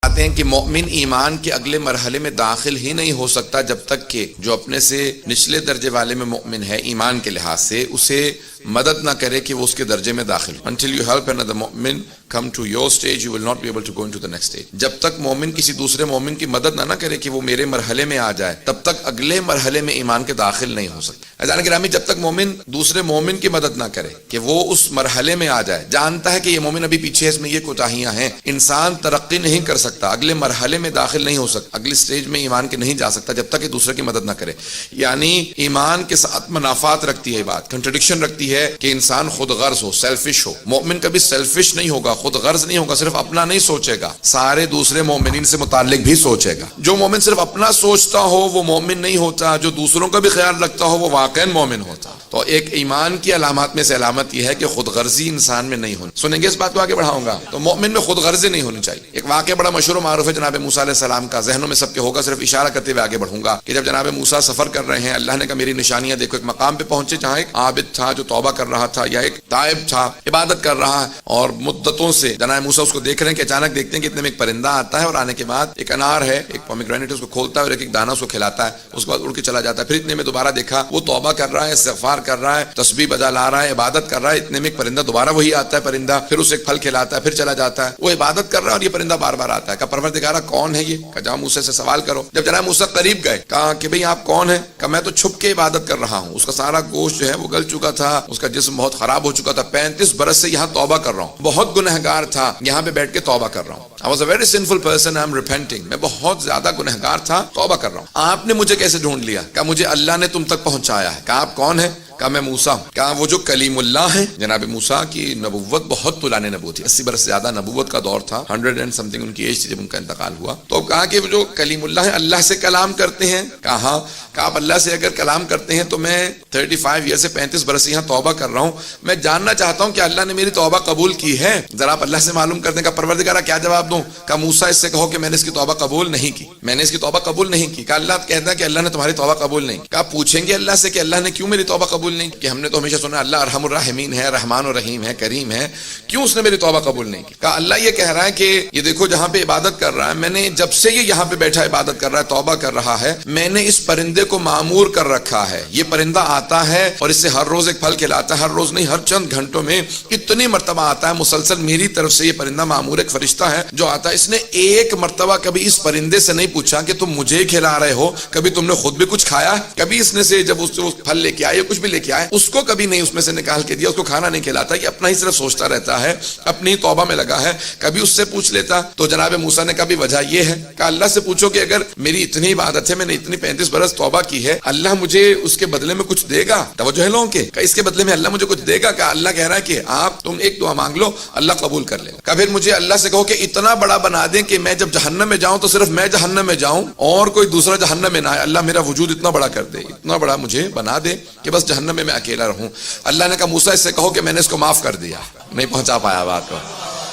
فرماتے ہیں کہ مومن ایمان کے اگلے مرحلے میں داخل ہی نہیں ہو سکتا جب تک کہ جو اپنے سے نچلے درجے والے میں مومن ہے ایمان کے لحاظ سے اسے مدد نہ کرے کہ وہ اس کے درجے میں داخل ہو. Until you help another mu'min come to your stage, you will not be able to go into the next stage. جب تک مومن کسی دوسرے مومن کی مدد نہ کرے کہ وہ میرے مرحلے میں آ جائے تب تک اگلے مرحلے میں ایمان کے داخل نہیں ہو سکتا. عزیزان گرامی، جب تک مومن دوسرے مومن کی مدد نہ کرے کہ وہ اس مرحلے میں آ جائے، جانتا ہے کہ یہ مومن ابھی پیچھے ہے، اس میں یہ کوتاہیاں ہیں، انسان ترقی نہیں کر سکتا، اگلے مرحلے میں داخل نہیں ہو سکتا، اگلی سٹیج میں ایمان کے نہیں جا سکتا جب تک کہ دوسرے کی مدد نہ کرے. یعنی ایمان کے ساتھ منافات رکھتی ہے بات، کنٹرڈکشن رکھتی ہے کہ انسان خود غرض ہو، سیلفش ہو. مومن کبھی سیلفش نہیں ہوگا، خود غرض نہیں ہوگا، صرف اپنا نہیں سوچے گا، سارے دوسرے مومنین سے متعلق بھی سوچے گا. جو مومن صرف اپنا سوچتا ہو وہ مومن نہیں ہوتا، جو دوسروں کا بھی خیال رکھتا ہو وہ واقعاً مومن ہوتا. تو ایک ایمان کی علامات میں سے علامت یہ ہے کہ خود غرضی انسان میں نہیں ہونی. سنیں گے اس بات کو آگے بڑھاؤں گا. تو مومن میں خود غرضی نہیں ہونی چاہیے. ایک واقعہ بڑا مشہور و معروف ہے جناب موسیٰ علیہ السلام کا، ذہنوں میں سب کے ہوگا، صرف اشارہ کرتے ہوئے آگے بڑھوں گا کہ جب جناب موسیٰ سفر کر رہے ہیں، اللہ نے کہا میری نشانیاں دیکھو. ایک مقام پہ پہنچے جہاں ایک عابد تھا جو توبہ کر رہا تھا، یا ایک تائب تھا عبادت کر رہا ہے، اور مدتوں سے جناب موسیٰ اس کو دیکھ رہے ہیں کہ اچانک دیکھتے ہیں کہ اتنے میں ایک پرندہ آتا ہے، اور آنے کے بعد ایک انار ہے، ایک پومیگرینیٹ، اس کو کھولتا ہے اور ایک ایک دانہ اس کو کھلاتا ہے، اس کے بعد اڑ کے چلا جاتا ہے. پھر اتنے میں دوبارہ دیکھا وہ توبہ کر رہا ہے، استغفار کر رہا ہے، تسبیح بجا لا رہا ہے، عبادت کر رہا ہے. اتنے میں ایک پرندہ دوبارہ وہی آتا ہے پرندہ، پھر اسے ایک پھل کھلاتا ہے، پھر چلا جاتا ہے. وہ عبادت کر رہا ہے اور یہ پرندہ بار بار آتا ہے. کہا پروردگارا کون ہے یہ؟ کہا جاؤ موسیٰ سے سوال کرو. جب جناب موسیٰ قریب گئے، کہا کہ بھئی آپ کون ہیں؟ کہا میں تو چھپ کے عبادت کر رہا ہوں. اس کا سارا گوشت جو ہے وہ گل چکا تھا، اس کا جسم بہت خراب ہو چکا تھا، 35 برس سے یہاں توبہ کر رہا ہوں، بہت گنہگار تھا، یہاں پہ بیٹھ کے توبہ کر رہا ہوں. I was a very sinful person, I am repenting. میں بہت زیادہ گنہگار تھا، توبہ کر رہا ہوں. آپ نے مجھے کیسے ڈھونڈ لیا؟ کہا مجھے اللہ نے تم تک پہنچایا ہے. کہا آپ کون ہیں؟ کہا میں موسیٰ ہوں. کہا وہ جو کلیم اللہ ہے، جناب موسیٰ کی نبوت بہت طولانی نبوت تھی، 80 برس سے زیادہ نبوت کا دور تھا، 100 and something ان کی ایج تھی جب ان کا انتقال ہوا. تو کہا کہ وہ جو کلیم اللہ ہے اللہ سے کلام کرتے ہیں. کہا ہاں. کہا آپ اللہ سے اگر کلام کرتے ہیں تو میں 35 ایئر سے 35 برس سے یہاں توبہ کر رہا ہوں، میں جاننا چاہتا ہوں کہ اللہ نے میری توبہ قبول کی ہے، ذرا آپ اللہ سے معلوم کر دیں. کا پروردگارہ کیا جواب دوں؟ کہا موسیٰ اس سے کہو کہ میں نے اس کی توبہ قبول نہیں کی، میں نے اس کی توبہ قبول نہیں کی. کہا اللہ کہتا ہے کہ اللہ نے تمہاری توبہ قبول نہیں کی. کہا پوچھیں گے اللہ سے کہ اللہ نے کیوں میری توبہ قبول نہیں کی؟ کہ ہم نے تو ہمیشہ سنا اللہ ارحم الراحمین ہے، رحمان و رحیم ہے، کریم ہے، کیوں اس نے میری توبہ قبول نہیں کی؟ کہا اللہ یہ کہہ رہا ہے کہ یہ دیکھو جہاں پہ عبادت کر رہا ہے، میں نے جب سے یہ یہاں پہ بیٹھا عبادت کر رہا ہے، توبہ کر رہا ہے، میں نے اس پرندے کو معمور کر رکھا ہے. یہ پرندہ آتا ہے اور اس سے ہر روز ایک پھل کھلاتا ہے، ہر روز نہیں ہر چند گھنٹوں میں اتنی مرتبہ آتا ہے مسلسل. میری طرف سے یہ پرندہ معمور ایک فرشتہ ہے جو آتا ہے. اس نے ایک مرتبہ کبھی اس پرندے سے نہیں پوچھا کہ تم مجھے کھلا رہے ہو، کبھی تم نے خود بھی کچھ کھایا؟ کبھی اس نے سے جب اس پھل لے کے آئے کچھ بھی لے کے آئے اس کو کبھی نہیں اس میں سے نکال کے دیا، اس کو کھانا نہیں کھلاتا. یہ اپنا ہی صرف سوچتا رہتا ہے، اپنی توبہ میں لگا ہے. کبھی اس سے پوچھ لیتا تو جناب موسیٰ نے کبھی وجہ یہ ہے. کہا اللہ سے پوچھو کہ اگر میری اتنی عبادت ہے، میں نے اتنی 35 برس توبہ کی ہے، اللہ مجھے اس کے بدلے میں کچھ دے گا؟ توجہ ہے لوگوں کے. کہ اس کے بدلے میں اللہ مجھے کچھ دے گا؟ کہ اللہ کہہ رہا ہے کہ آپ تم ایک دعا مانگ لو اللہ قبول کر لے. کہ پھر مجھے اللہ سے کہو کہ اتنا بڑا بنا دیں کہ میں جب جہنم میں جاؤں تو صرف میں جہنم میں جاؤں اور کوئی دوسرا جہنم میں نہ آئے. اللہ میرا وجود اتنا بڑا کر دے، اتنا بڑا مجھے بنا دے کہ بس جہنم میں اکیلا رہوں. اللہ نے کہا موسیٰ اس سے کہو کہ میں نے اس کو معاف کر دیا. نہیں پہنچا پایا بات کو.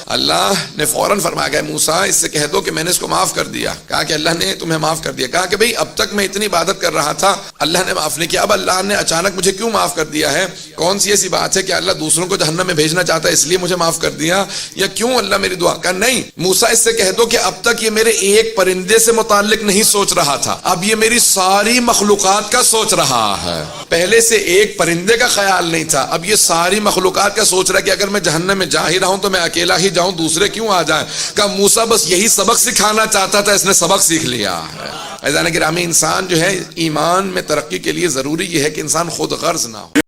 اللہ نے فوراً فرمایا کہ موسیٰ اس سے کہہ دو کہ میں نے اس کو معاف کر دیا. کہا کہ اللہ نے تمہیں معاف کر دیا. کہا کہ بھئی اب تک میں اتنی عبادت کر رہا تھا، اللہ نے معاف نہیں کیا، اب اللہ نے اچانک مجھے کیوں معاف کر دیا ہے؟ کون سی ایسی بات ہے کہ اللہ دوسروں کو جہنم میں بھیجنا چاہتا ہے اس لیے مجھے معاف کر دیا، یا کیوں اللہ میری دعا؟ کہا نہیں موسیٰ اس سے کہہ دو کہ اب تک یہ میرے ایک پرندے سے متعلق نہیں سوچ رہا تھا، اب یہ میری ساری مخلوقات کا سوچ رہا ہے. پہلے سے ایک پرندے کا خیال نہیں تھا، اب یہ ساری مخلوقات کا سوچ رہا ہے کہ اگر میں جہنم میں جا ہی رہا ہوں تو میں اکیلا ہی جاؤں، دوسرے کیوں آ جائیں. کہ موسیٰ بس یہی سبق سکھانا چاہتا تھا، اس نے سبق سیکھ لیا ہے. عزیزان گرامی، انسان جو ہے ایمان میں ترقی کے لیے ضروری یہ ہے کہ انسان خود غرض نہ ہو.